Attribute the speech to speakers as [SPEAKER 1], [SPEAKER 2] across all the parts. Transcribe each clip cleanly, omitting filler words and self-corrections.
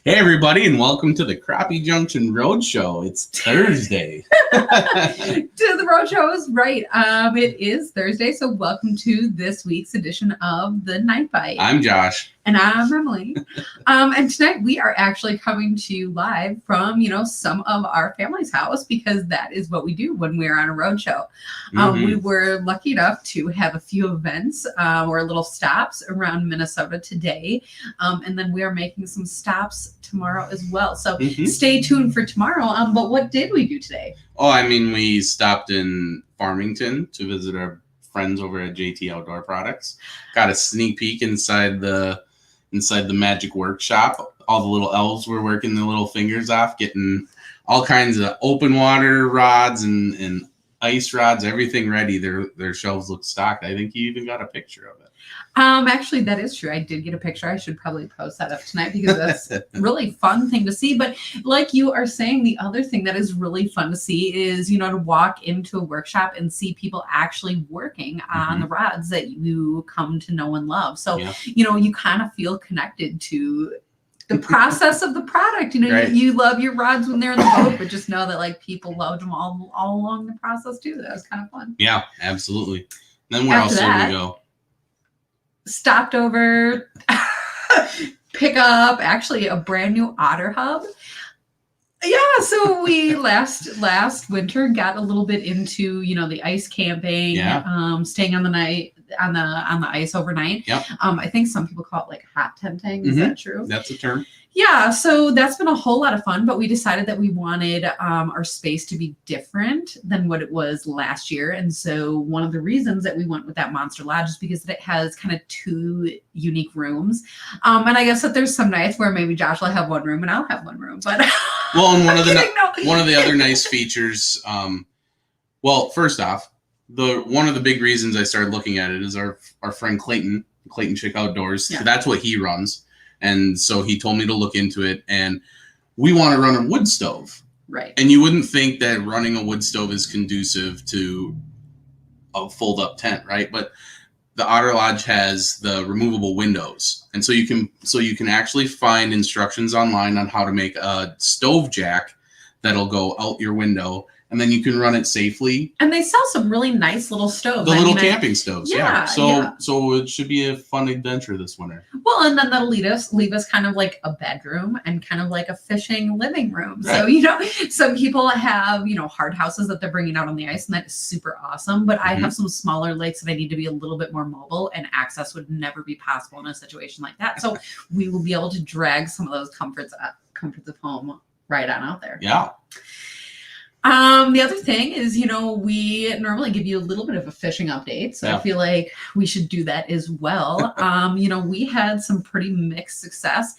[SPEAKER 1] Hey everybody, and welcome to the Crappie Junction Roadshow. It's Thursday.
[SPEAKER 2] To the Roadshow is right. It is Thursday, so welcome to this week's edition of the Night Bite.
[SPEAKER 1] I'm Josh.
[SPEAKER 2] And I'm Emily. And tonight we are actually coming to you live from, some of our family's house because that is what we do when we're on a roadshow. We were lucky enough to have a few events or little stops around Minnesota today. And then we are making some stops tomorrow as well. So stay tuned for tomorrow. But what did we do today?
[SPEAKER 1] We stopped in Farmington to visit our friends over at JT Outdoor Products. Got a sneak peek inside the magic workshop. All the little elves were working their little fingers off, getting all kinds of open water rods and ice rods, everything ready. Their shelves look stocked. I think you even got a picture of it.
[SPEAKER 2] Actually, that is true. I did get a picture. I should probably post that up tonight because that's a really fun thing to see. But like you are saying, the other thing that is really fun to see is, to walk into a workshop and see people actually working on the rods that you come to know and love. So, you kind of feel connected to the process of the product.
[SPEAKER 1] Right.
[SPEAKER 2] You love your rods when they're in the boat, but just know that people loved them all along the process too. That was kind of fun.
[SPEAKER 1] Yeah, absolutely. And then where else did we go?
[SPEAKER 2] Stopped over, pick up actually a brand new otter hub. Yeah, so we last winter got a little bit into the ice camping, staying on the night on the ice overnight.
[SPEAKER 1] Yep.
[SPEAKER 2] I think some people call it hot tenting. Is that true?
[SPEAKER 1] That's a term.
[SPEAKER 2] Yeah, so that's been a whole lot of fun, but we decided that we wanted our space to be different than what it was last year. And so one of the reasons that we went with that Monster Lodge is because it has kind of two unique rooms. And I guess that there's some nights where maybe Josh will have one room and I'll have one room. But
[SPEAKER 1] and one of the other nice features, first off, one of the big reasons I started looking at it is our friend Clayton Chick Outdoors. Yeah. That's what he runs. And so he told me to look into it, and we want to run a wood stove.
[SPEAKER 2] Right.
[SPEAKER 1] And you wouldn't think that running a wood stove is conducive to a fold-up tent, right? But the Otter Lodge has the removable windows. And so you can actually find instructions online on how to make a stove jack that'll go out your window, and then you can run it safely.
[SPEAKER 2] And they sell some really nice little stoves.
[SPEAKER 1] The camping stoves, yeah. So it should be a fun adventure this winter.
[SPEAKER 2] Well, and then that'll leave us kind of like a bedroom and kind of like a fishing living room.
[SPEAKER 1] Right.
[SPEAKER 2] So, some people have, hard houses that they're bringing out on the ice, and that is super awesome. But I have some smaller lakes that I need to be a little bit more mobile, and access would never be possible in a situation like that. So we will be able to drag some of those comforts of home right on out there.
[SPEAKER 1] Yeah.
[SPEAKER 2] The other thing is, we normally give you a little bit of a fishing update. So I feel like we should do that as well. We had some pretty mixed success.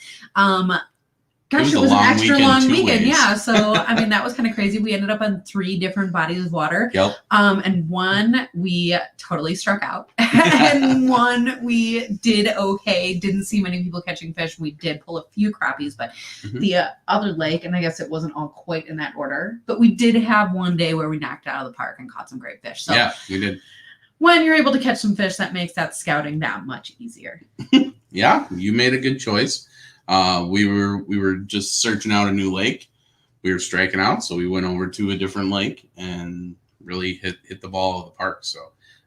[SPEAKER 2] Gosh, it was an extra long weekend. Yeah. So, that was kind of crazy. We ended up on 3 different bodies of water.
[SPEAKER 1] Yep.
[SPEAKER 2] And one we totally struck out. And one we did okay. Didn't see many people catching fish. We did pull a few crappies, but the other lake, and I guess it wasn't all quite in that order, but we did have one day where we knocked it out of the park and caught some great fish. So
[SPEAKER 1] yeah, we did.
[SPEAKER 2] When you're able to catch some fish, that makes that scouting that much easier.
[SPEAKER 1] Yeah, you made a good choice. We were just searching out a new lake. We were striking out, so we went over to a different lake and really hit the ball of the park. So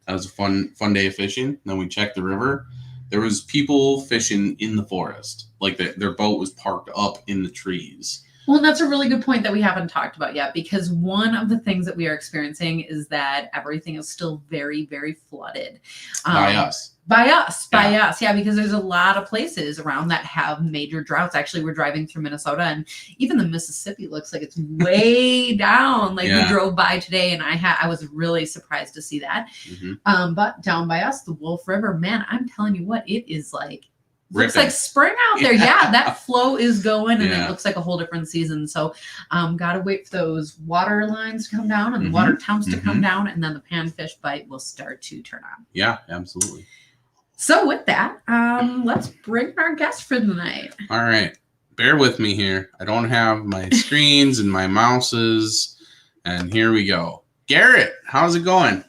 [SPEAKER 1] that was a fun day of fishing. Then we checked the river. There was people fishing in the forest, like their boat was parked up in the trees.
[SPEAKER 2] Well, and that's a really good point that we haven't talked about yet, because one of the things that we are experiencing is that everything is still very, very flooded.
[SPEAKER 1] By us.
[SPEAKER 2] Yeah, because there's a lot of places around that have major droughts. Actually, we're driving through Minnesota, and even the Mississippi looks like it's way down. We drove by today, and I was really surprised to see that. But down by us, the Wolf River, man, I'm telling you what, it is like looks like spring out there. Yeah, that flow is going, and it looks like a whole different season. So gotta wait for those water lines to come down and the water temps to come down, and then the panfish bite will start to turn on.
[SPEAKER 1] Yeah, absolutely.
[SPEAKER 2] So with that, let's bring our guest for the night.
[SPEAKER 1] All right. Bear with me here. I don't have my screens and my mouses. And here we go. Garrett, how's it going?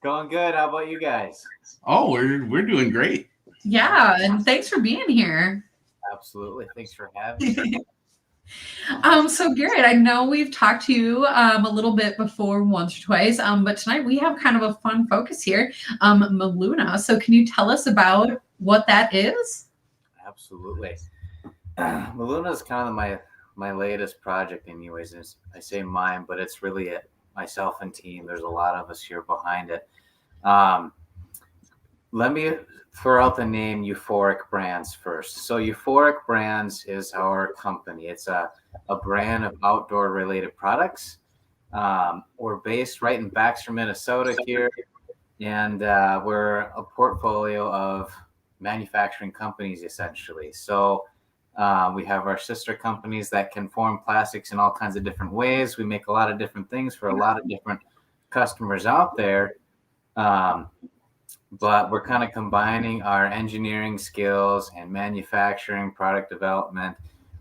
[SPEAKER 3] Going good. How about you guys?
[SPEAKER 1] Oh, we're doing great.
[SPEAKER 2] Yeah, and thanks for being here.
[SPEAKER 3] Absolutely. Thanks for having me.
[SPEAKER 2] So Garrett, I know we've talked to you a little bit before, once or twice, but tonight we have kind of a fun focus here, Maluna. So can you tell us about what that is?
[SPEAKER 3] Absolutely. Maluna is kind of my latest project anyways. I say mine, but it's really myself and team. There's a lot of us here behind it. Let me throw out the name Euphoric Brands first. So Euphoric Brands is our company. It's a brand of outdoor related products. We're based right in Baxter, Minnesota here, and we're a portfolio of manufacturing companies essentially. So we have our sister companies that can form plastics in all kinds of different ways. We make a lot of different things for a lot of different customers out there. But we're kind of combining our engineering skills and manufacturing, product development,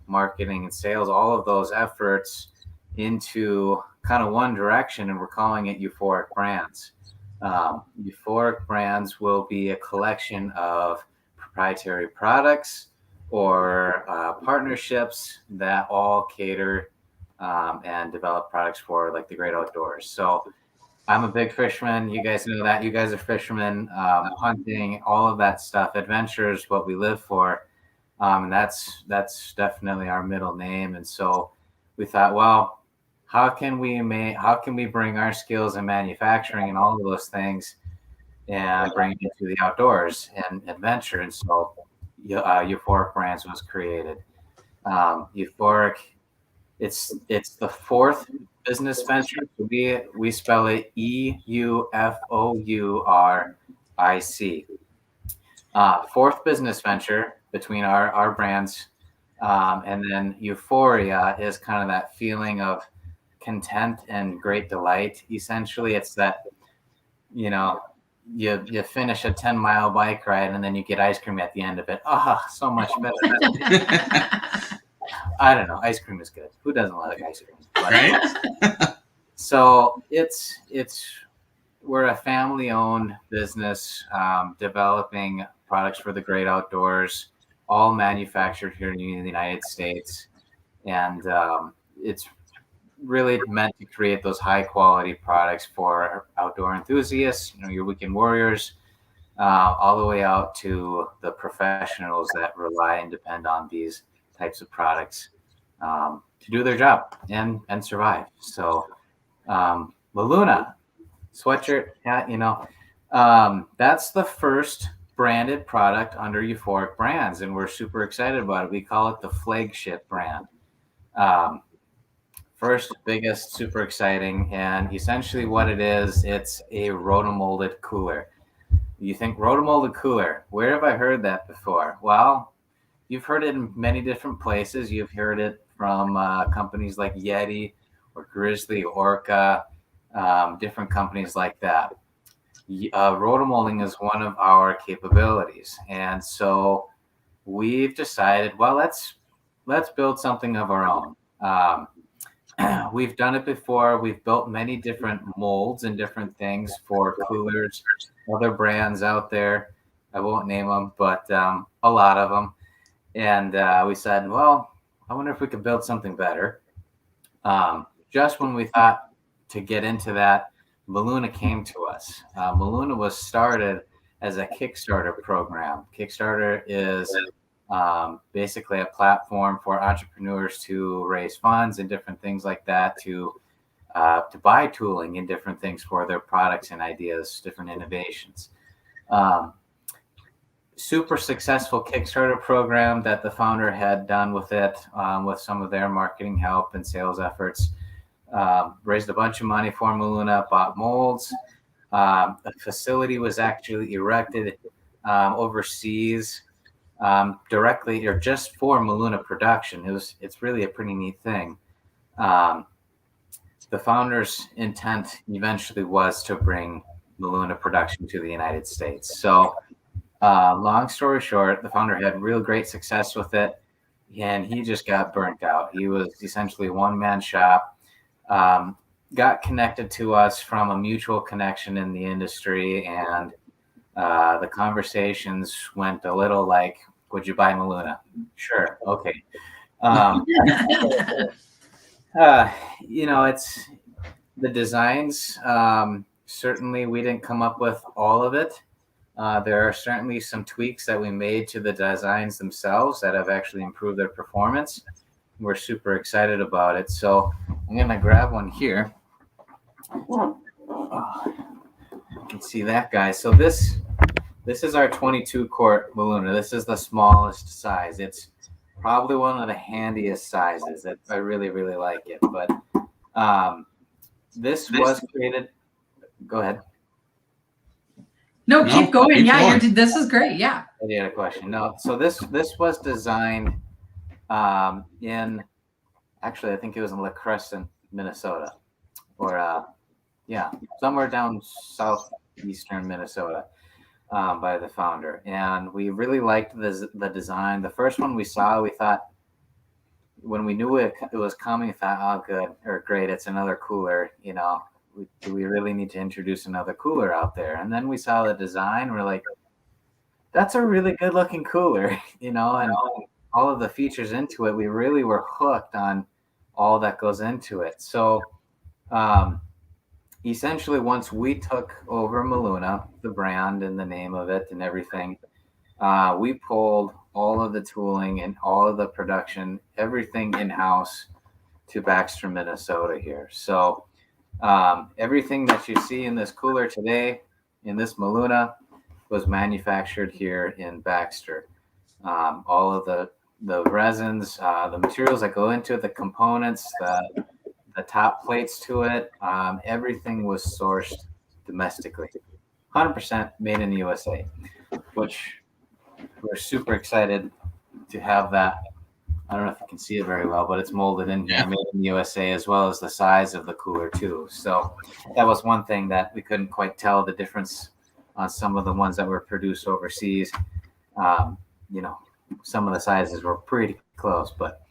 [SPEAKER 3] marketing, and sales, all of those efforts into kind of one direction, and we're calling it Euphoric Brands. Euphoric Brands will be a collection of proprietary products or partnerships that all cater and develop products for like the great outdoors. So I'm a big fisherman. You guys know that. You guys are fishermen, hunting, all of that stuff. Adventure is what we live for. And that's definitely our middle name. And so we thought, well, how can we bring our skills in manufacturing and all of those things and bring it to the outdoors and adventure? And so Euphoric Brands was created. Euphoric, it's the fourth business venture. We spell it EUFOURIC. Fourth business venture between our brands, and then euphoria is kind of that feeling of content and great delight. Essentially, it's that you finish a 10-mile bike ride and then you get ice cream at the end of it. So much better. I don't know. Ice cream is good. Who doesn't like ice cream?
[SPEAKER 1] Right?
[SPEAKER 3] So we're a family-owned business developing products for the great outdoors, all manufactured here in the United States, and it's really meant to create those high-quality products for outdoor enthusiasts, your weekend warriors, all the way out to the professionals that rely and depend on these types of products to do their job and survive. So Maluna sweatshirt hat, that's the first branded product under Euphoric Brands, and we're super excited about it. We call it the flagship brand. First, biggest, super exciting, and essentially what it is, it's a rotomolded cooler. You think rotomolded cooler, where have I heard that before? Well, you've heard it in many different places. You've heard it from companies like Yeti or Grizzly, Orca, different companies like that. Rotomolding is one of our capabilities. And so we've decided, well, let's build something of our own. We've done it before. We've built many different molds and different things for coolers, other brands out there. I won't name them, but a lot of them. And we said, well, I wonder if we could build something better. Just when we thought to get into that, Maluna came to us. Maluna was started as a Kickstarter program. Kickstarter is basically a platform for entrepreneurs to raise funds and different things like that, to buy tooling and different things for their products and ideas, different innovations. Super successful Kickstarter program that the founder had done with it, with some of their marketing help and sales efforts. Raised a bunch of money for Maluna, bought molds. A facility was actually erected overseas directly or just for Maluna production. It's really a pretty neat thing. The founder's intent eventually was to bring Maluna production to the United States. So long story short, the founder had real great success with it, and he just got burnt out. He was essentially a one-man shop. Got connected to us from a mutual connection in the industry, and the conversations went a little like, Would you buy Maluna? Sure. Okay. It's the designs. Certainly, we didn't come up with all of it. There are certainly some tweaks that we made to the designs themselves that have actually improved their performance. We're super excited about it. So I'm going to grab one here. You can see that, guy. So this is our 22 quart Maluna. This is the smallest size. It's probably one of the handiest sizes. I really, really like it. But this was created. Go ahead.
[SPEAKER 2] No, keep going. Yeah, this is great. Yeah.
[SPEAKER 3] I had a question. No, so this was designed in, actually, I think it was in La Crescent, Minnesota, or somewhere down southeastern Minnesota, by the founder. And we really liked the design. The first one we saw, we thought, when we knew it was coming, we thought, oh, good, or great, it's another cooler, do we really need to introduce another cooler out there? And then we saw the design, we're like, that's a really good looking cooler, and all of the features into it, we really were hooked on all that goes into it. So essentially, once we took over Maluna, the brand and the name of it and everything, we pulled all of the tooling and all of the production, everything in-house to Baxter, Minnesota here. So everything that you see in this cooler today, in this Maluna, was manufactured here in Baxter. All of the resins, the materials that go into it, the components, the top plates to it, everything was sourced domestically. 100% made in the USA, which we're super excited to have that. I don't know if you can see it very well, but it's molded in here, made in the USA, as well as the size of the cooler too. So that was one thing that we couldn't quite tell the difference on some of the ones that were produced overseas. Some of the sizes were pretty close, but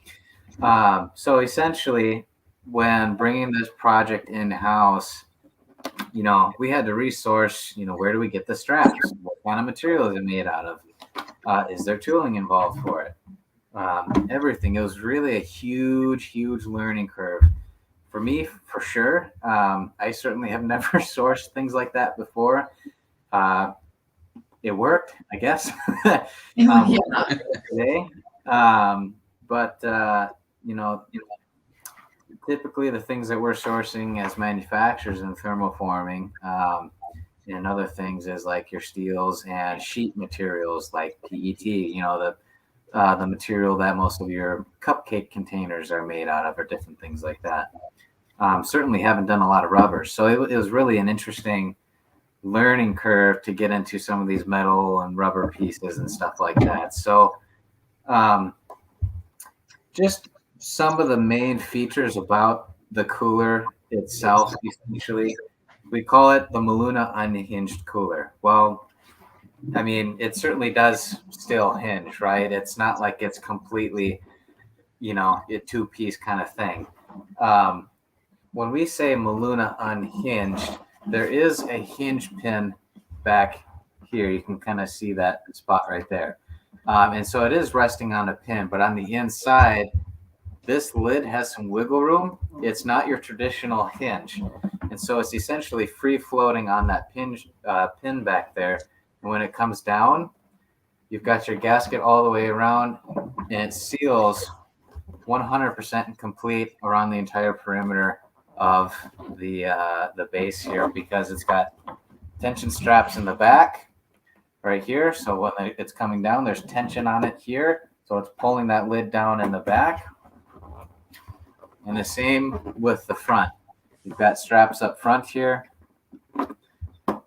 [SPEAKER 3] so essentially, when bringing this project in-house, we had to resource, where do we get the straps? What kind of material is it made out of? Is there tooling involved for it? Everything. It was really a huge learning curve for me, for sure. I certainly have never sourced things like that before. It worked, I guess. Today, but typically the things that we're sourcing as manufacturers in thermoforming and other things is like your steels and sheet materials like PET. The material that most of your cupcake containers are made out of, or different things like that. Certainly haven't done a lot of rubbers, so it was really an interesting learning curve to get into some of these metal and rubber pieces and stuff like that. So just some of the main features about the cooler itself, essentially, we call it the Maluna unhinged cooler. Well, I mean, it certainly does still hinge, right? It's not like it's completely, a two-piece kind of thing. When we say Maluna unhinged, there is a hinge pin back here. You can kind of see that spot right there. And so it is resting on a pin, but on the inside, this lid has some wiggle room. It's not your traditional hinge. And so it's essentially free floating on that pin back there. And when it comes down, you've got your gasket all the way around, and it seals 100% complete around the entire perimeter of the base here, because it's got tension straps in the back right here. So when it's coming down, there's tension on it here. So it's pulling that lid down in the back. And the same with the front. You've got straps up front here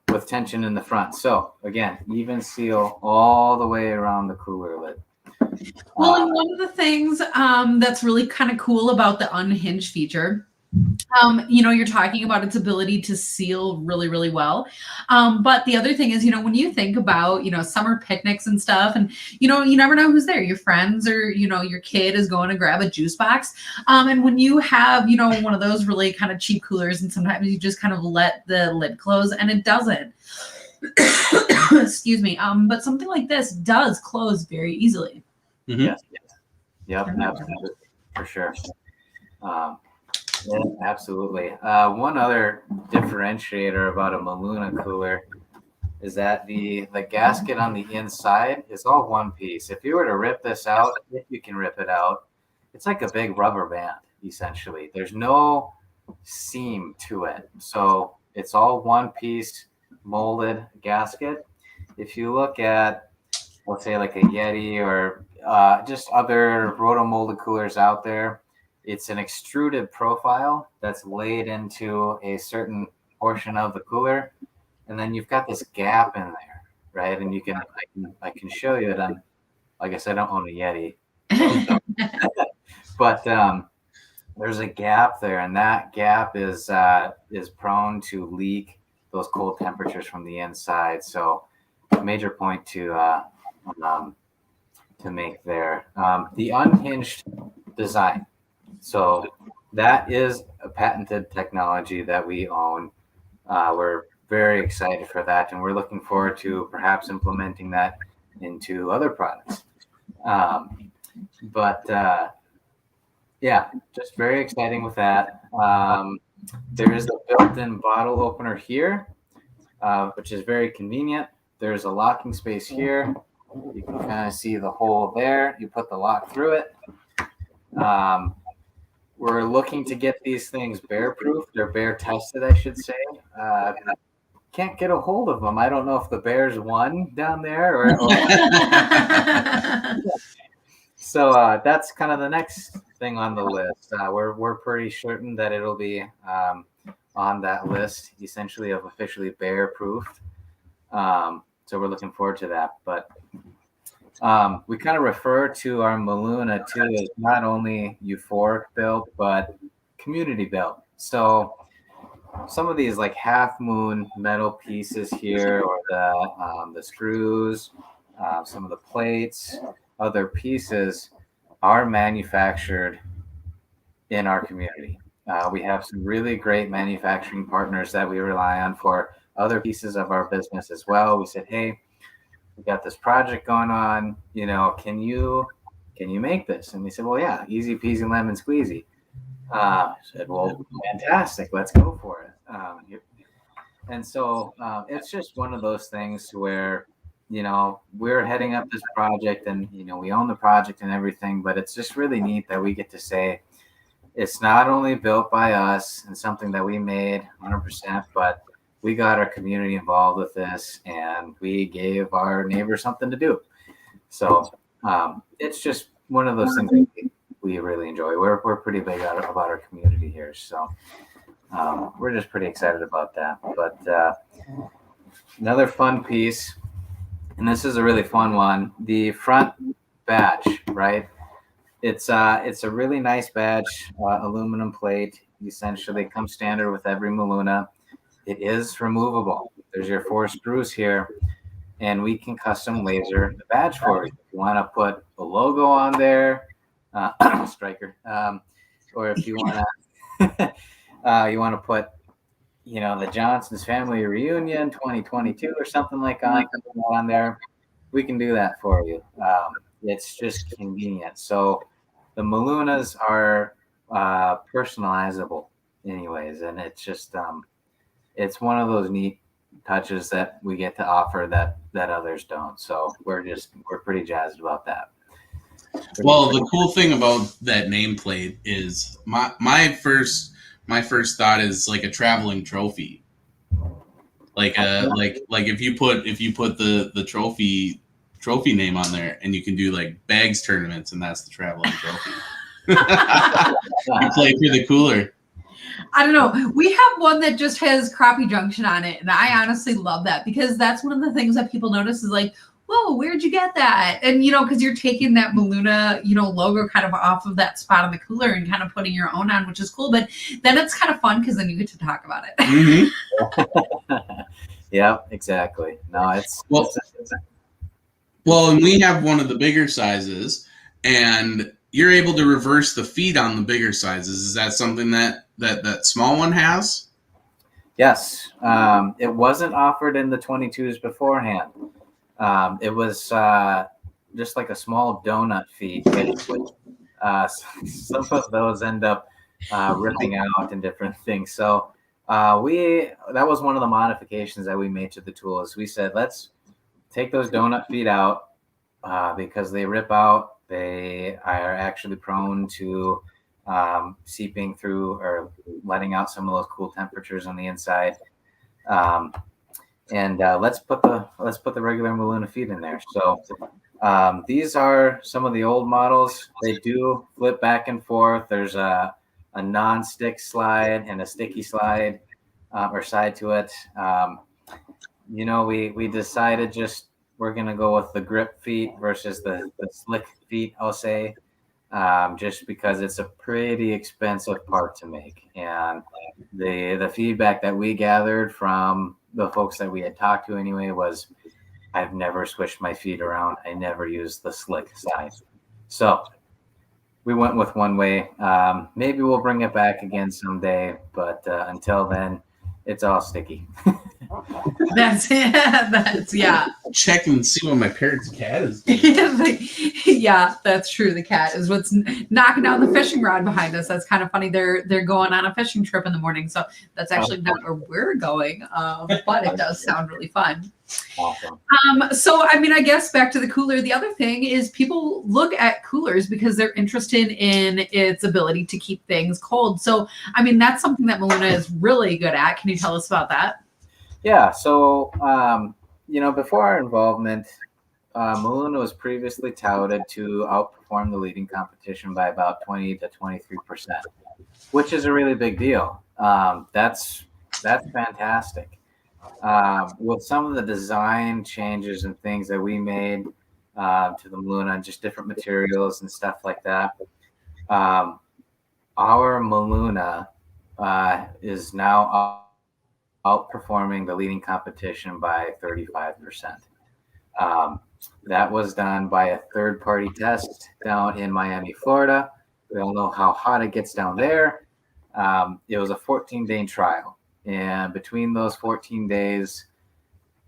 [SPEAKER 3] with tension in the front. So again, even seal all the way around the cooler lid.
[SPEAKER 2] Well, and one of the things that's really kind of cool about the unhinged feature, you're talking about its ability to seal really, really well. But the other thing is, when you think about, summer picnics and stuff, and, you never know who's there, your friends or, your kid is going to grab a juice box. And when you have, one of those really kind of cheap coolers, and sometimes you just kind of let the lid close and it doesn't. Excuse me. But something like this does close very easily.
[SPEAKER 1] Mm-hmm.
[SPEAKER 3] Yes. Yep. Absolutely. For sure. Yeah, absolutely. One other differentiator about a Maluna cooler is that the gasket on the inside is all one piece. If you were to rip this out, if you can rip it out, it's like a big rubber band, essentially. There's no seam to it. So it's all one piece molded gasket. If you look at, let's say, like a Yeti or just other rotomolded coolers out there, it's an extruded profile that's laid into a certain portion of the cooler, and then you've got this gap in there, right? And I can show you it on. Like I said, I don't own a Yeti, but there's a gap there, and that gap is prone to leak those cold temperatures from the inside. So, a major point to make there. The unhinged design. So that is a patented technology that we own. We're very excited for that, and we're looking forward to perhaps implementing that into other products. Yeah, just very exciting with that. There is a built-in bottle opener here, which is very convenient. There's a locking space here. You can kind of see the hole there. You put the lock through it. We're looking to get these things bear-proof. They're bear-tested, I should say. Can't get a hold of them. I don't know if the bears won down there or So that's kind of the next thing on the list. We're pretty certain that it'll be on that list, essentially, of officially bear-proofed. So we're looking forward to that. But we kind of refer to our Maluna too as not only euphoric built, but community built. So some of these like half moon metal pieces here, or the screws, some of the plates, other pieces are manufactured in our community. We have some really great manufacturing partners that we rely on for other pieces of our business as well. We said, hey, we got this project going on, can you make this? And they said, well, yeah, easy peasy lemon squeezy. I said, well, fantastic, let's go for it. And so it's just one of those things where, we're heading up this project and, we own the project and everything, but it's just really neat that we get to say it's not only built by us and something that we made 100%, but we got our community involved with this, and we gave our neighbors something to do. So it's just one of those things that we really enjoy. We're pretty big about our community here, so we're just pretty excited about that. But another fun piece, and this is a really fun one, the front badge, right? It's a really nice badge, aluminum plate, essentially comes standard with every Maluna. It is removable. There's your 4 screws here, and we can custom laser the badge for you. If you want to put a logo on there, Striker, or if you want to put, the Johnson's Family Reunion 2022 or something like that on there, we can do that for you. It's just convenient. So the Malunas are personalizable, anyways, and it's just it's one of those neat touches that we get to offer that others don't. So we're pretty jazzed about that.
[SPEAKER 1] Well, the cool thing about that nameplate is my first thought is like a traveling trophy. Like if you put the trophy name on there, and you can do like bags tournaments, and that's the traveling trophy. You play through the cooler.
[SPEAKER 2] I don't know. We have one that just has Crappie Junction on it, and I honestly love that because that's one of the things that people notice is like, whoa, where'd you get that? And, because you're taking that Maluna, logo kind of off of that spot on the cooler and kind of putting your own on, which is cool. But then it's kind of fun because then you get to talk about it.
[SPEAKER 1] Mm-hmm.
[SPEAKER 3] Yeah, exactly. No, it's
[SPEAKER 1] well, and we have one of the bigger sizes, and you're able to reverse the feet on the bigger sizes. Is that something that small one has?
[SPEAKER 3] Yes. It wasn't offered in the 22s beforehand. It was just like a small donut feed, which some of those end up ripping out and different things. So that was one of the modifications that we made to the tool. Is we said, let's take those donut feet out because they rip out. They are actually prone to seeping through or letting out some of those cool temperatures on the inside. And let's put the regular Maluna feet in there. So these are some of the old models. They do flip back and forth. There's a non-stick slide and a sticky slide or side to it. We decided we're gonna go with the grip feet versus the slick feet, I'll say, just because it's a pretty expensive part to make. And the feedback that we gathered from the folks that we had talked to anyway was, I've never switched my feet around. I never used the slick side. So we went with one way. Maybe we'll bring it back again someday, but until then, it's all sticky.
[SPEAKER 2] That's it. That's
[SPEAKER 1] Check and see what my parents' cat is doing.
[SPEAKER 2] Yeah, that's true. The cat is what's knocking down the fishing rod behind us. That's kind of funny. They're going on a fishing trip in the morning, so that's actually not where we're going. But it does sound really fun.
[SPEAKER 3] Awesome.
[SPEAKER 2] So I mean, I guess back to the cooler. The other thing is people look at coolers because they're interested in its ability to keep things cold. So I mean, that's something that Maluna is really good at. Can you tell us about that?
[SPEAKER 3] Yeah. So before our involvement, Maluna was previously touted to outperform the leading competition by about 20 to 23%, which is a really big deal. That's fantastic. With some of the design changes and things that we made to the Maluna, just different materials and stuff like that, our Maluna is now outperforming the leading competition by 35%. That was done by a third-party test down in Miami, Florida. We all know how hot it gets down there. It was a 14-day trial. And between those 14 days,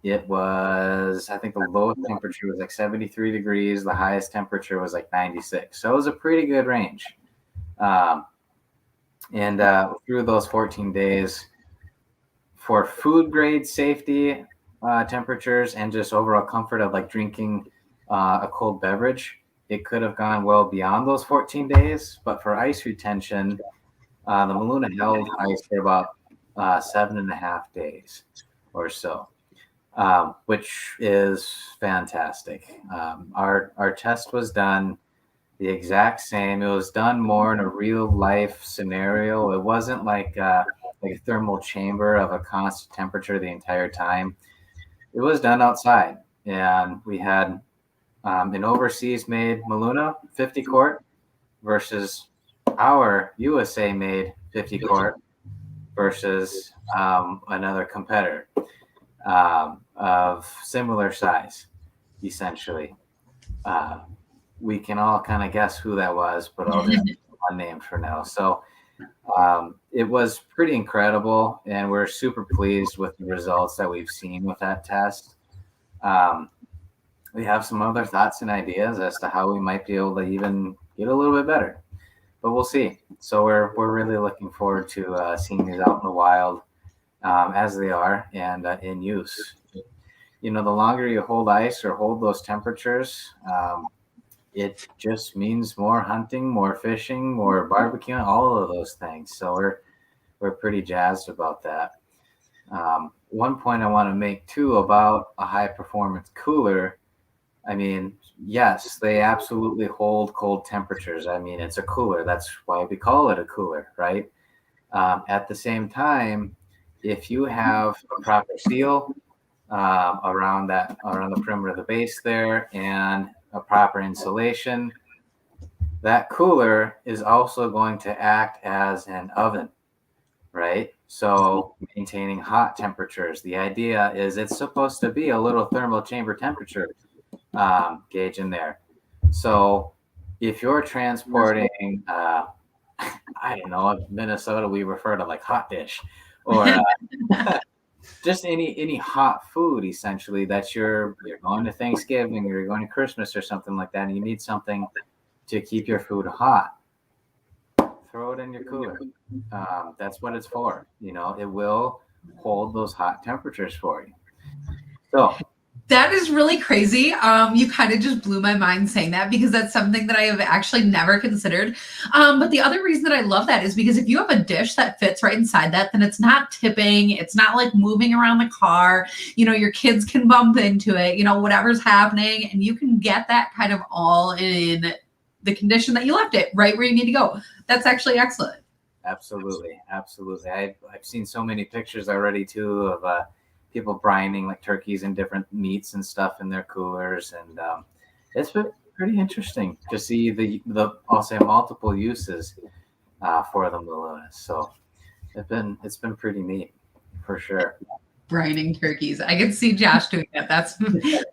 [SPEAKER 3] it was, I think the lowest temperature was like 73 degrees. The highest temperature was like 96. So it was a pretty good range. And through those 14 days, for food grade safety temperatures and just overall comfort of like drinking a cold beverage, it could have gone well beyond those 14 days. But for ice retention, the Maluna held ice for about 7.5 days or so, which is fantastic. Our test was done the exact same. It was done more in a real life scenario. It wasn't like a thermal chamber of a constant temperature the entire time. It was done outside, and we had an overseas made Maluna 50 quart versus our USA made 50 quart versus another competitor of similar size, essentially. We can all kind of guess who that was, but I'll just unnamed for now. So it was pretty incredible, and we're super pleased with the results that we've seen with that test. We have some other thoughts and ideas as to how we might be able to even get a little bit better, but we'll see. So we're really looking forward to seeing these out in the wild as they are and in use. The longer you hold ice or hold those temperatures, it just means more hunting, more fishing, more barbecuing, all of those things. So we're pretty jazzed about that. One point I want to make too about a high performance cooler. I mean, yes, they absolutely hold cold temperatures. I mean, it's a cooler. That's why we call it a cooler, right? At the same time, if you have a proper seal around the perimeter of the base there and a proper insulation, that cooler is also going to act as an oven, right? So maintaining hot temperatures. The idea is it's supposed to be a little thermal chamber temperature gauge in there. So if you're transporting, I don't know, in Minnesota, we refer to like hot dish, or just any hot food essentially that you're going to Thanksgiving or you're going to Christmas or something like that, and you need something to keep your food hot. Throw it in your cooler. That's what it's for. It will hold those hot temperatures for you. So
[SPEAKER 2] that is really crazy. You kind of just blew my mind saying that, because that's something that I have actually never considered. But the other reason that I love that is because if you have a dish that fits right inside that, then it's not tipping. It's not like moving around the car. Your kids can bump into it, whatever's happening. And you can get that kind of all in the condition that you left it, right where you need to go. That's actually excellent.
[SPEAKER 3] Absolutely. I've seen so many pictures already too of people brining like turkeys and different meats and stuff in their coolers, and it's been pretty interesting to see the I'll say multiple uses for the Maluna. So it's been pretty neat for sure.
[SPEAKER 2] Brining turkeys. I can see Josh doing that. That's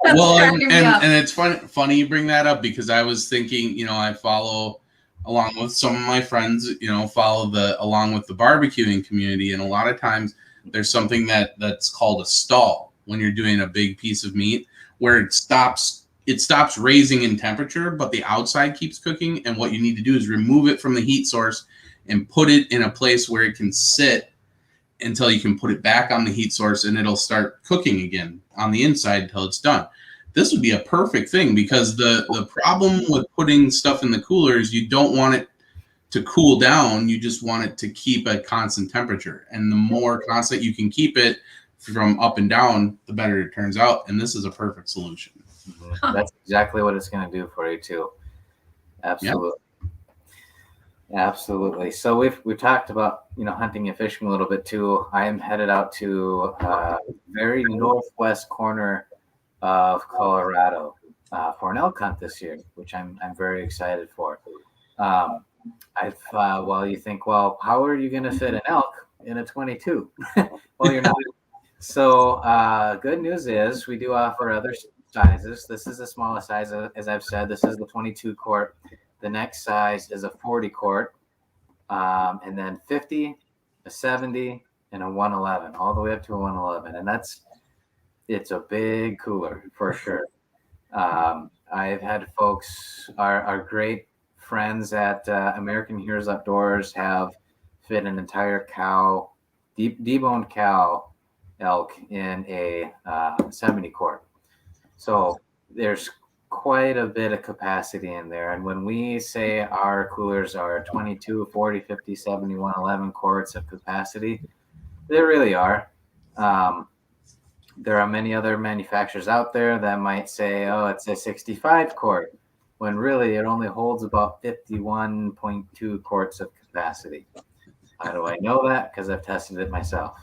[SPEAKER 1] well, and it's funny you bring that up, because I was thinking, I follow along with some of my friends, follow along with the barbecuing community, and a lot of times there's something that's called a stall when you're doing a big piece of meat, where it stops raising in temperature, but the outside keeps cooking. And what you need to do is remove it from the heat source and put it in a place where it can sit until you can put it back on the heat source, and it'll start cooking again on the inside until it's done. This would be a perfect thing, because the problem with putting stuff in the cooler is you don't want it to cool down. You just want it to keep a constant temperature. And the more constant you can keep it from up and down, the better it turns out. And this is a perfect solution.
[SPEAKER 3] Mm-hmm. That's exactly what it's going to do for you too. Absolutely. Yep. Absolutely. So we've talked about, hunting and fishing a little bit too. I am headed out to very northwest corner of Colorado for an elk hunt this year, which I'm very excited for. You think, well, how are you going to fit an elk in a 22? Well, you're not. So good news is we do offer other sizes. This is the smallest size, as I've said. This is the 22 quart. The next size is a 40 quart, and then 50, a 70, and a 111, all the way up to a 111. And it's a big cooler for sure. I've had folks, our great friends at American Heroes Outdoors have fit an entire cow, deboned cow elk in a 70 quart. So there's quite a bit of capacity in there. And when we say our coolers are 22, 40, 50, 70, 111 quarts of capacity, they really are. There are many other manufacturers out there that might say, oh, it's a 65 quart, when really it only holds about 51.2 quarts of capacity. How do I know that? Because I've tested it myself.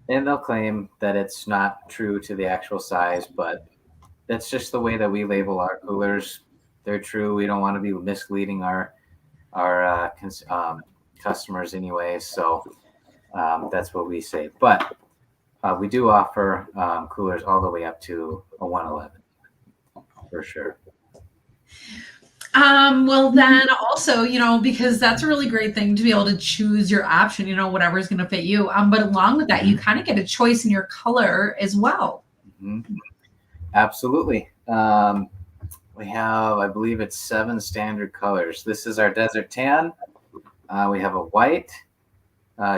[SPEAKER 3] And they'll claim that it's not true to the actual size, but that's just the way that we label our coolers. They're true. We don't want to be misleading our customers anyway. So that's what we say. But we do offer coolers all the way up to a 111 for sure.
[SPEAKER 2] Well, then also, because that's a really great thing to be able to choose your option, whatever's going to fit you. But along with that, you kind of get a choice in your color as well.
[SPEAKER 3] Mm-hmm. Absolutely. We have, I believe it's 7 standard colors. This is our desert tan. We have a white,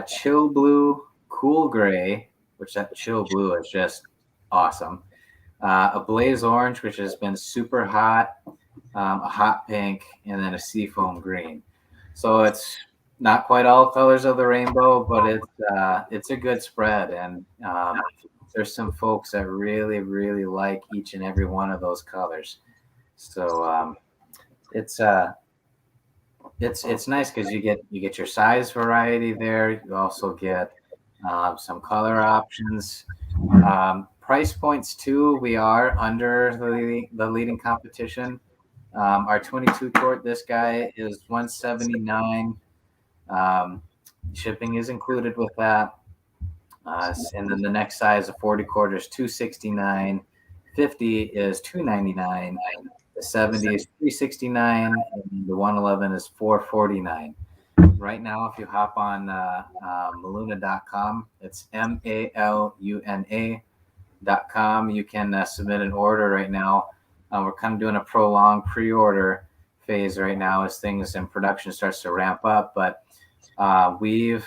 [SPEAKER 3] chill blue, cool gray, which that chill blue is just awesome. A blaze orange, which has been super hot, a hot pink, and then a seafoam green. So it's not quite all colors of the rainbow, but it's a good spread. And there's some folks that really, really like each and every one of those colors. So it's nice because you get your size variety there. You also get some color options. Price points too, we are under the leading competition. Our 22 quart, this guy is $179. Shipping is included with that. And then the next size, a 40 quart, is $269. 50 is $299. The 70 is $369, and the 111 is $449. right now, if you hop on Maluna.com, it's MALUNA.com. You can submit an order right now. We're kind of doing a prolonged pre-order phase right now as things in production starts to ramp up. But we've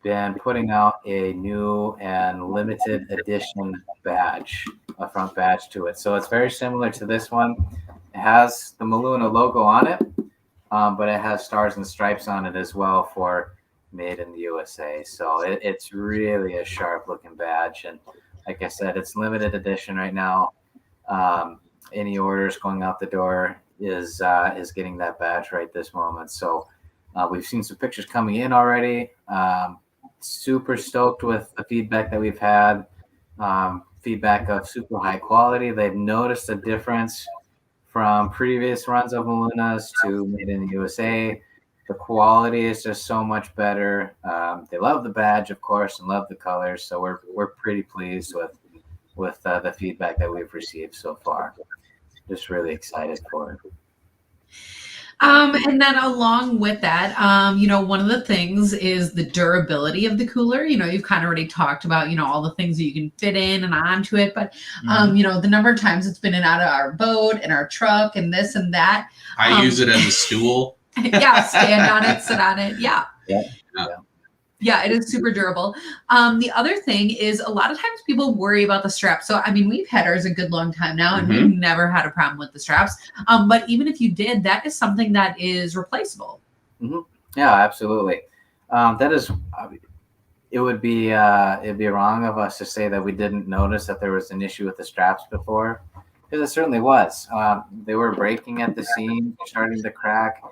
[SPEAKER 3] been putting out a new and limited edition badge, a front badge to it. So it's very similar to this one. It has the Maluna logo on it, but it has stars and stripes on it as well for made in the USA. So it's really a sharp looking badge. And like I said, it's limited edition right now. Any orders going out the door is getting that badge right this moment. So we've seen some pictures coming in already. Super stoked with the feedback that we've had. Feedback of super high quality. They've noticed a difference from previous runs of Malunas to made in the USA. The quality is just so much better. They love the badge, of course, and love the colors. So we're pretty pleased with the feedback that we've received so far. Just really excited for it.
[SPEAKER 2] And then along with that, one of the things is the durability of the cooler. You've kind of already talked about, all the things that you can fit in and onto it. But, the number of times it's been in and out of our boat and our truck and this and that.
[SPEAKER 1] I use it as a stool.
[SPEAKER 2] Yeah, stand on it, sit on it. Yeah. Yeah, it is super durable. The other thing is a lot of times people worry about the straps. So, we've had ours a good long time now, and we've never had a problem with the straps. But even if you did, that is something that is replaceable.
[SPEAKER 3] Mm-hmm. Yeah, absolutely. It'd be wrong of us to say that we didn't notice that there was an issue with the straps before, because it certainly was. They were breaking at the seam, starting to crack.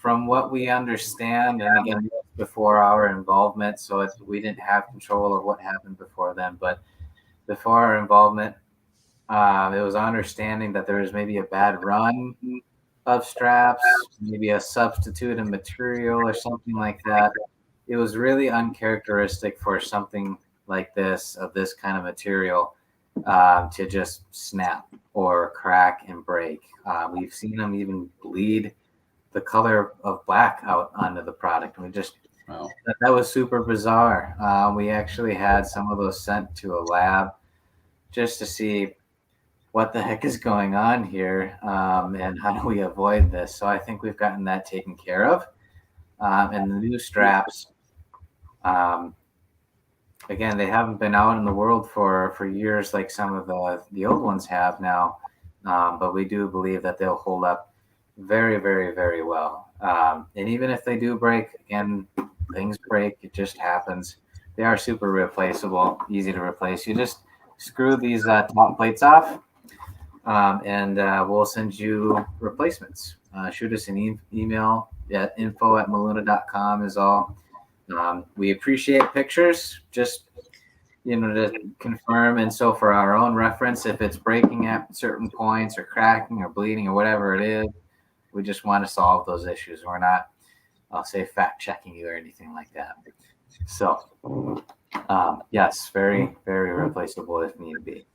[SPEAKER 3] From what we understand, and again, before our involvement, so we didn't have control of what happened before then, but before our involvement, it was our understanding that there was maybe a bad run of straps, maybe a substitute in material or something like that. It was really uncharacteristic for something like this, of this kind of material, to just snap or crack and break. We've seen them even bleed the color of black out onto the product. We just, that was super bizarre. We actually had some of those sent to a lab just to see what the heck is going on here, and how do we avoid this. So I think we've gotten that taken care of. And the new straps, again, they haven't been out in the world for years like some of the old ones have now, but we do believe that they'll hold up very, very, very well. And even if they do break, again, things break, it just happens. They are super replaceable, easy to replace. You just screw these top plates off, and we'll send you replacements. Shoot us an email at info@maluna.com is all. We appreciate pictures, just to confirm. And so for our own reference, if it's breaking at certain points or cracking or bleeding or whatever it is, we just want to solve those issues. We're not, I'll say, fact checking you or anything like that. So, yes, very, very replaceable if need be.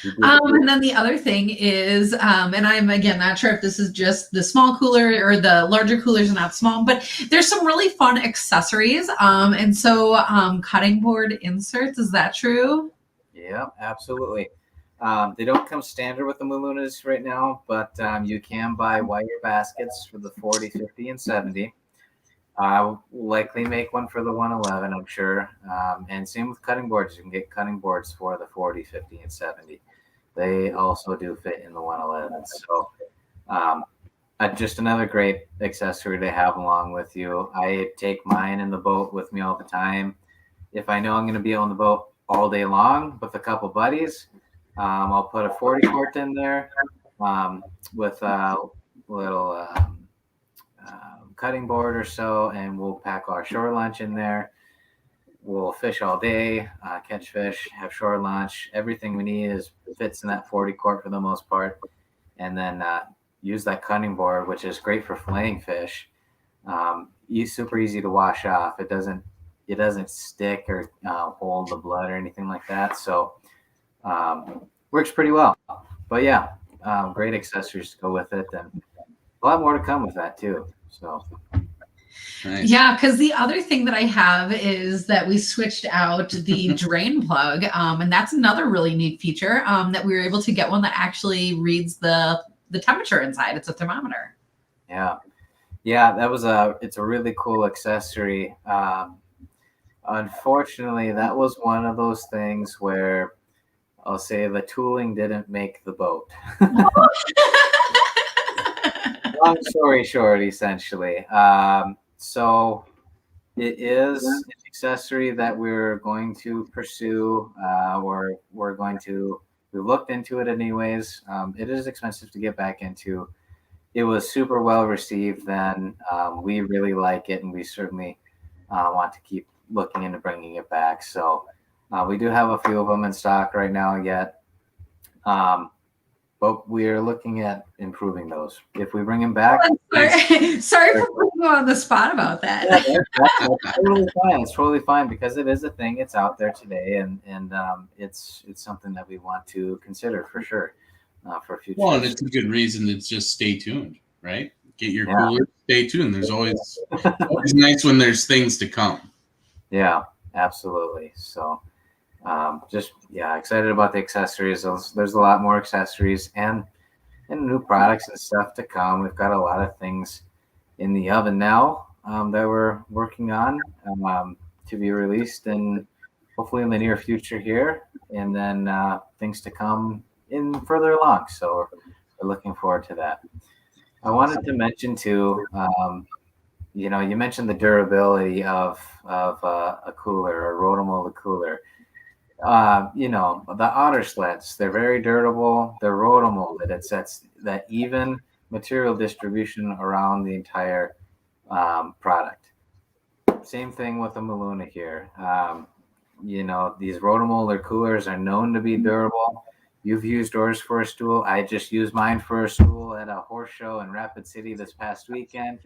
[SPEAKER 2] And then the other thing is, and I'm again not sure if this is just the small cooler or the larger coolers are not small, but there's some really fun accessories. And so cutting board inserts, is that true?
[SPEAKER 3] Yeah, absolutely. They don't come standard with the Malunas right now, but you can buy wire baskets for the 40, 50, and 70. I'll likely make one for the 111, I'm sure. And same with cutting boards. You can get cutting boards for the 40, 50, and 70. They also do fit in the 111. So just another great accessory to have along with you. I take mine in the boat with me all the time. If I know I'm going to be on the boat all day long with a couple buddies, I'll put a 40 quart in there with a little cutting board or so, and we'll pack our shore lunch in there. We'll fish all day, catch fish, have shore lunch. Everything we need fits in that 40 quart for the most part. And then use that cutting board, which is great for filleting fish. Super easy to wash off. It doesn't stick or hold the blood or anything like that. So works pretty well. But yeah, great accessories to go with it, and a lot more to come with that too. So
[SPEAKER 1] Nice.
[SPEAKER 2] Yeah, because the other thing that I have is that we switched out the drain plug, and that's another really neat feature that we were able to get one that actually reads the temperature inside. It's a thermometer.
[SPEAKER 3] Yeah, it's a really cool accessory. Unfortunately, that was one of those things where I'll say the tooling didn't make the boat. Long story short, essentially. So it is an accessory that we're going to pursue. We looked into it anyways. It is expensive to get back into. It was super well received then. We really like it, and we certainly want to keep looking into bringing it back. So we do have a few of them in stock right now yet. But we're looking at improving those. If we bring them back.
[SPEAKER 2] Sorry for putting you on the spot about that.
[SPEAKER 3] Yeah, that's totally fine. It's totally fine because it is a thing. It's out there today, and it's something that we want to consider for sure for future.
[SPEAKER 1] Well, and it's a good reason to just stay tuned, right? Get your cooler, stay tuned. There's always nice when there's things to come.
[SPEAKER 3] Yeah, absolutely. So excited about the accessories. There's a lot more accessories and new products and stuff to come. We've got a lot of things in the oven now that we're working on to be released and hopefully in the near future here, and then things to come in further along. So we're looking forward to that. I wanted to mention too, you mentioned the durability of a cooler, a rotomolded cooler. The otter sleds, they're very durable. They're rotomolded. It's that even material distribution around the entire product. Same thing with the Maluna here. These rotomolded coolers are known to be durable. You've used yours for a stool. I just used mine for a stool at a horse show in Rapid City this past weekend.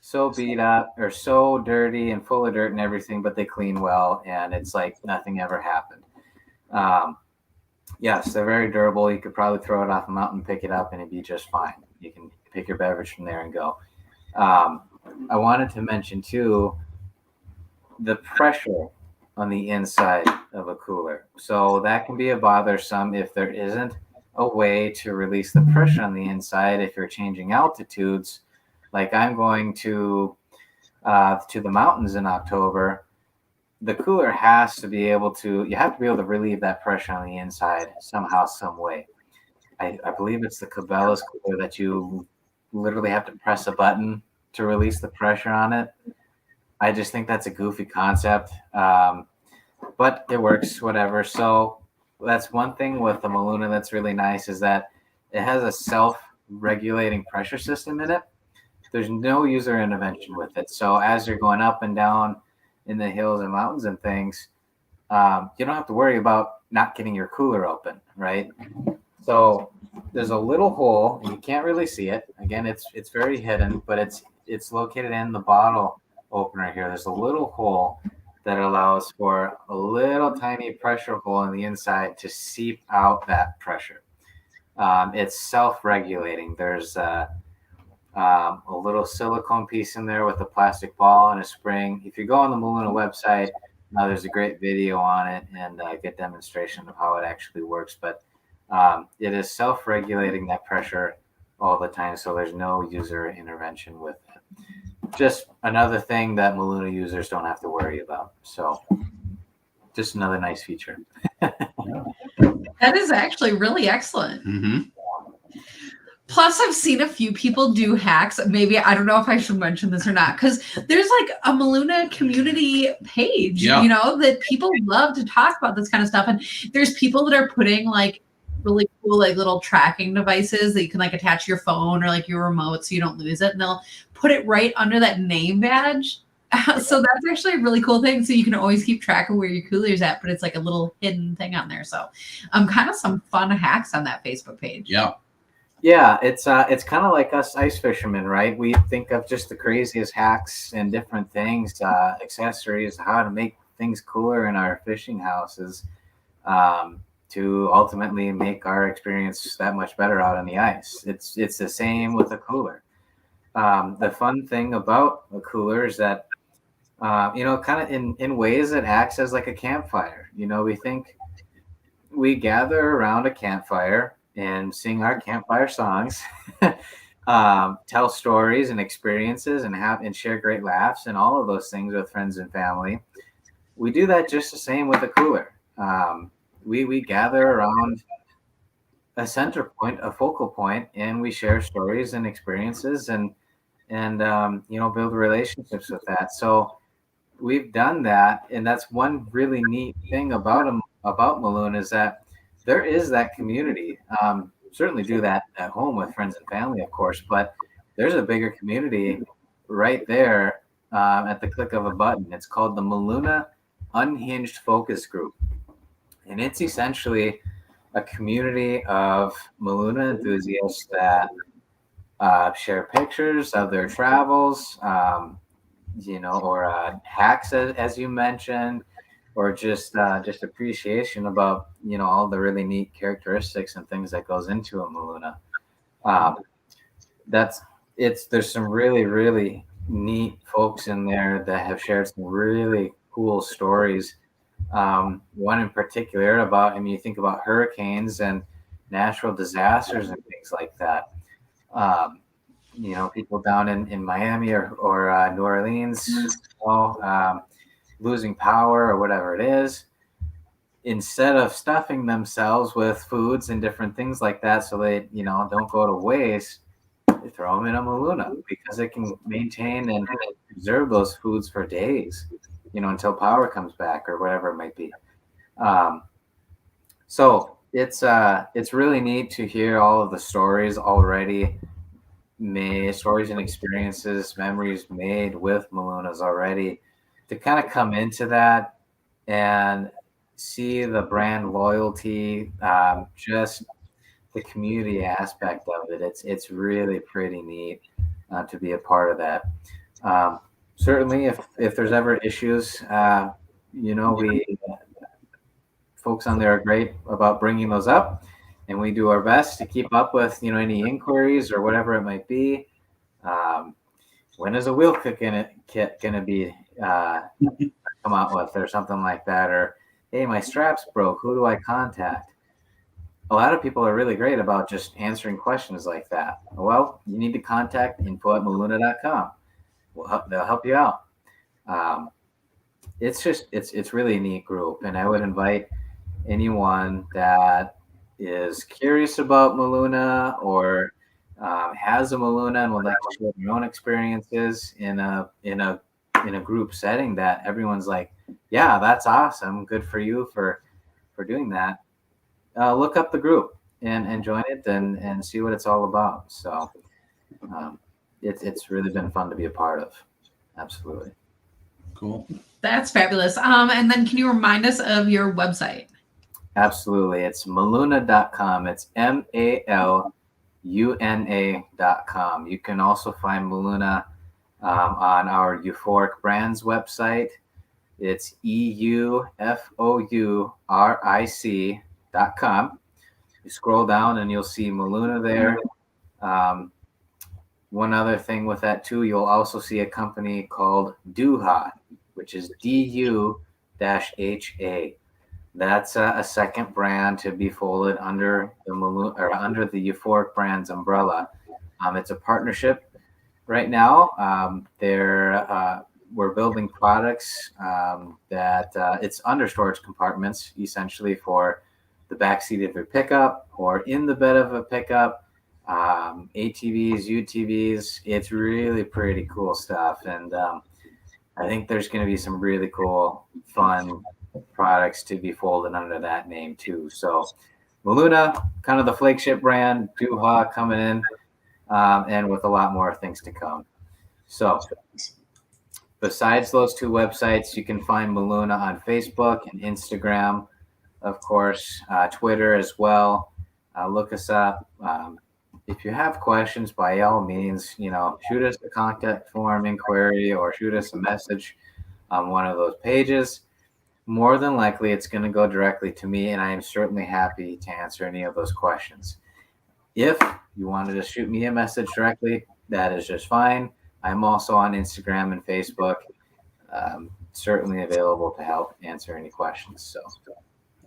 [SPEAKER 3] So beat up or so dirty and full of dirt and everything, but they clean well, and it's like nothing ever happened. Yes, they're very durable. You could probably throw it off a mountain, pick it up, and it'd be just fine. You can pick your beverage from there and go. I wanted to mention too the pressure on the inside of a cooler. So that can be a bothersome if there isn't a way to release the pressure on the inside if you're changing altitudes. Like I'm going to the mountains in October, the cooler has to be able to, you have to be able to relieve that pressure on the inside somehow, some way. I believe it's the Cabela's cooler that you literally have to press a button to release the pressure on it. I just think that's a goofy concept, but it works, whatever. So that's one thing with the Maluna that's really nice is that it has a self-regulating pressure system in it. There's no user intervention with it. So as you're going up and down in the hills and mountains and things, you don't have to worry about not getting your cooler open, right? So there's a little hole, and you can't really see it. Again, it's very hidden, but it's located in the bottle opener here. There's a little hole that allows for a little tiny pressure hole on the inside to seep out that pressure. It's self-regulating. There's a little silicone piece in there with a plastic ball and a spring. If you go on the Maluna website, there's a great video on it and a good demonstration of how it actually works. But it is self-regulating that pressure all the time, so there's no user intervention with it. Just another thing that Maluna users don't have to worry about. So just another nice feature.
[SPEAKER 2] That is actually really excellent.
[SPEAKER 1] Mm-hmm.
[SPEAKER 2] Plus, I've seen a few people do hacks. Maybe I don't know if I should mention this or not, because there's like a Maluna community page, that people love to talk about this kind of stuff. And there's people that are putting like really cool, like little tracking devices that you can like attach to your phone or like your remote so you don't lose it. And they'll put it right under that name badge. So that's actually a really cool thing. So you can always keep track of where your cooler's at, but it's like a little hidden thing on there. So kind of some fun hacks on that Facebook page.
[SPEAKER 1] Yeah.
[SPEAKER 3] Yeah, it's kind of like us ice fishermen, right? We think of just the craziest hacks and different things, accessories, how to make things cooler in our fishing houses, to ultimately make our experience that much better out on the ice. It's the same with a cooler. The fun thing about a cooler is that, kind of in ways it acts as like a campfire. We think we gather around a campfire and sing our campfire songs, tell stories and experiences, and share great laughs and all of those things with friends and family. We do that just the same with a cooler. We gather around a center point, a focal point, and we share stories and experiences and build relationships with that. So we've done that, and that's one really neat thing about Maluna is that there is that community. Certainly do that at home with friends and family, of course, but there's a bigger community right there at the click of a button. It's called the Maluna Unhinged Focus Group, and it's essentially a community of Maluna enthusiasts that share pictures of their travels, or hacks, as you mentioned, or just appreciation about all the really neat characteristics and things that goes into a Maluna. Um, there's some really really neat folks in there that have shared some really cool stories. One in particular about, you think about hurricanes and natural disasters and things like that. Um, People down in Miami or New Orleans, losing power or whatever it is, instead of stuffing themselves with foods and different things like that so they don't go to waste, they throw them in a Maluna because it can maintain and preserve those foods for days, until power comes back or whatever it might be. So it's really neat to hear all of the stories already made, stories and experiences, memories made with Malunas already, to kind of come into that and see the brand loyalty, just the community aspect of it. It's really pretty neat to be a part of that. Certainly, if there's ever issues, we folks on there are great about bringing those up, and we do our best to keep up with any inquiries or whatever it might be. When is a wheel kit gonna be come out with, or something like that, or hey, my straps broke, who do I contact? A lot of people are really great about just answering questions like that. Well, you need to contact info@maluna.com. They'll help you out. It's really a neat group, and I would invite anyone that is curious about Maluna or has a Maluna and would like to share their own experiences in a group setting that everyone's like, yeah, that's awesome, good for you for doing that. Look up the group and join it and see what it's all about. So it's really been fun to be a part of. Absolutely.
[SPEAKER 1] Cool.
[SPEAKER 2] That's fabulous. And then can you remind us of your website?
[SPEAKER 3] Absolutely. It's maluna.com. It's maluna.com. You can also find Maluna on our Euphoric Brands website. It's EUFOURIC.com. You scroll down and you'll see Maluna there. One other thing with that too, you'll also see a company called Duha, which is DU-HA. That's a second brand to be folded under the Maluna, or under the Euphoric Brands umbrella. It's a partnership right now. We're building products that it's under storage compartments, essentially for the backseat of your pickup or in the bed of a pickup. ATVs, UTVs. It's really pretty cool stuff, and I think there's going to be some really cool, fun products to be folded under that name too. So Maluna, kind of the flagship brand, Duha coming in, and with a lot more things to come. So besides those two websites, you can find Maluna on Facebook and Instagram, of course, Twitter as well. Look us up. If you have questions, by all means, shoot us a contact form inquiry or shoot us a message on one of those pages. More than likely, it's going to go directly to me, and I am certainly happy to answer any of those questions. If you wanted to shoot me a message directly, that is just fine. I'm also on Instagram and Facebook. Certainly available to help answer any questions. So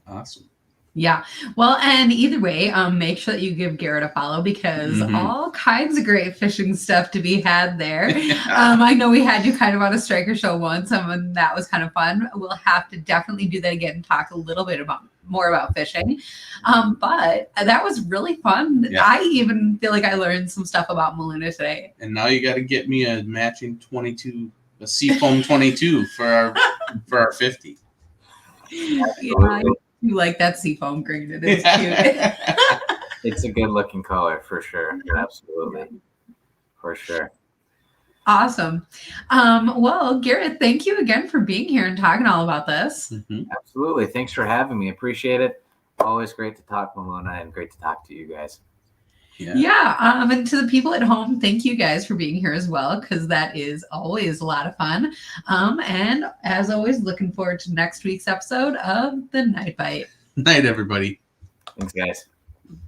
[SPEAKER 1] Awesome.
[SPEAKER 2] Yeah. Well, and either way, make sure that you give Garrett a follow because all kinds of great fishing stuff to be had there. I know we had you kind of on a striker show once, and that was kind of fun. We'll have to definitely do that again and talk a little bit more about fishing. But that was really fun.
[SPEAKER 1] Yeah.
[SPEAKER 2] I even feel like I learned some stuff about Maluna today.
[SPEAKER 1] And now you got to get me a matching 22, a Seafoam 22 for our 50.
[SPEAKER 2] Yeah, you like that seafoam green. It is cute.
[SPEAKER 3] It's a good looking color for sure. Absolutely. For sure.
[SPEAKER 2] Awesome. Well, Garrett, thank you again for being here and talking all about this.
[SPEAKER 3] Absolutely. Thanks for having me. Appreciate it. Always great to talk, Maluna, and great to talk to you guys.
[SPEAKER 2] Yeah. And to the people at home, thank you guys for being here as well, because that is always a lot of fun. And as always, looking forward to next week's episode of The Night Bite.
[SPEAKER 1] Night, everybody.
[SPEAKER 3] Thanks, guys.